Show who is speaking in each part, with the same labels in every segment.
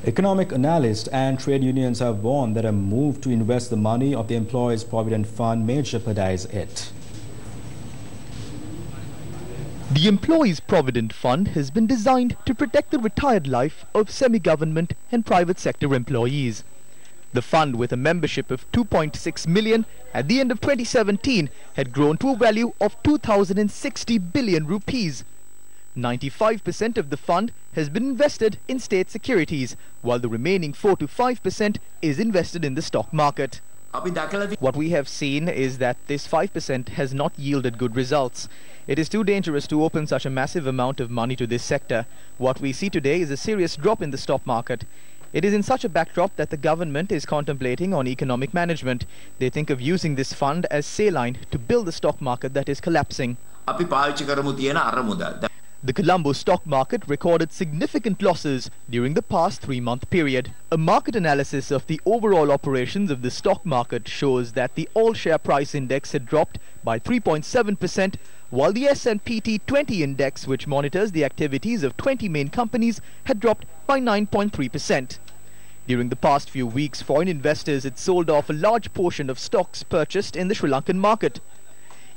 Speaker 1: Economic analysts and trade unions have warned that a move to invest the money of the Employees' Provident Fund may jeopardize it.
Speaker 2: The Employees' Provident Fund has been designed to protect the retired life of semi-government and private sector employees. The fund, with a membership of 2.6 million at the end of 2017, had grown to a value of 2,060 billion rupees. 95% of the fund has been invested in state securities, while the remaining 4 to 5% is invested in the stock market. What we have seen is that this 5% has not yielded good results. It is too dangerous to open such a massive amount of money to this sector. What we see today is a serious drop in the stock market. It is in such a backdrop that the government is contemplating on economic management. They think of using this fund as saline to build the stock market that is collapsing. The Colombo stock market recorded significant losses during the past 3-month period. A market analysis of the overall operations of the stock market shows that the all-share price index had dropped by 3.7%, while the S&P T20 index, which monitors the activities of 20 main companies, had dropped by 9.3%. During the past few weeks, foreign investors had sold off a large portion of stocks purchased in the Sri Lankan market.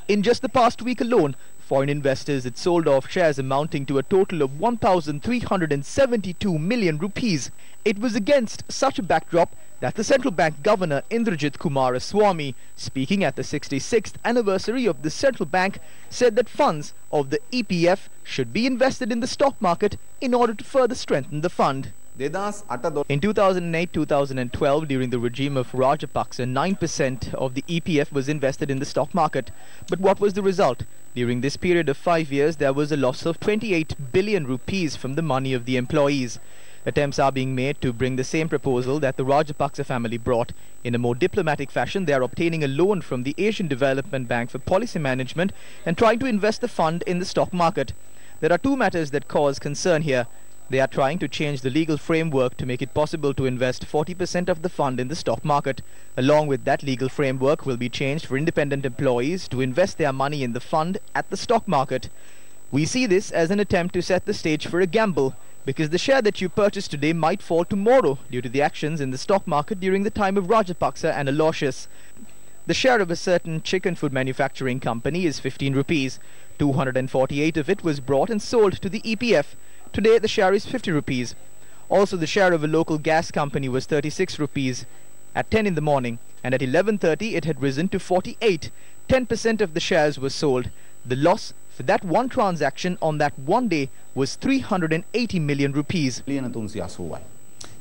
Speaker 2: In just the past week alone, foreign investors had sold off shares amounting to a total of 1,372 million rupees. It was against such a backdrop that the Central Bank Governor Indrajit Kumaraswamy, speaking at the 66th anniversary of the Central Bank, said that funds of the EPF should be invested in the stock market in order to further strengthen the fund. In 2008-2012, during the regime of Rajapaksa, 9% of the EPF was invested in the stock market. But what was the result? During this period of 5 years, there was a loss of 28 billion rupees from the money of the employees. Attempts are being made to bring the same proposal that the Rajapaksa family brought. In a more diplomatic fashion, they are obtaining a loan from the Asian Development Bank for policy management and trying to invest the fund in the stock market. There are two matters that cause concern here. They are trying to change the legal framework to make it possible to invest 40% of the fund in the stock market. Along with that, legal framework will be changed for independent employees to invest their money in the fund at the stock market. We see this as an attempt to set the stage for a gamble, because the share that you purchase today might fall tomorrow due to the actions in the stock market during the time of Rajapaksa and Aloysius. The share of a certain chicken food manufacturing company is 15 rupees. 248 of it was brought and sold to the EPF. Today the share is 50 rupees. Also, the share of a local gas company was 36 rupees at 10 in the morning, and at 11:30 it had risen to 48. 10% of the shares were sold. The loss for that one transaction on that one day was 380 million rupees.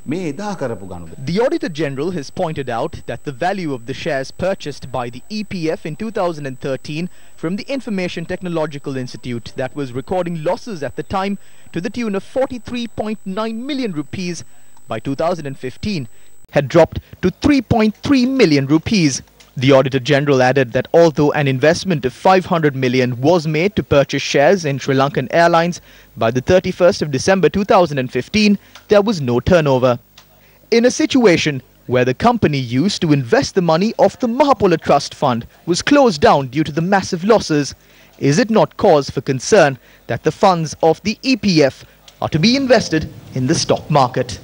Speaker 2: The Auditor General has pointed out that the value of the shares purchased by the EPF in 2013 from the Information Technological Institute, that was recording losses at the time to the tune of 43.9 million rupees, by 2015 had dropped to 3.3 million rupees. The Auditor General added that although an investment of 500 million was made to purchase shares in Sri Lankan Airlines, by the 31st of December 2015, there was no turnover. In a situation where the company used to invest the money of the Mahapola Trust Fund was closed down due to the massive losses, is it not cause for concern that the funds of the EPF are to be invested in the stock market?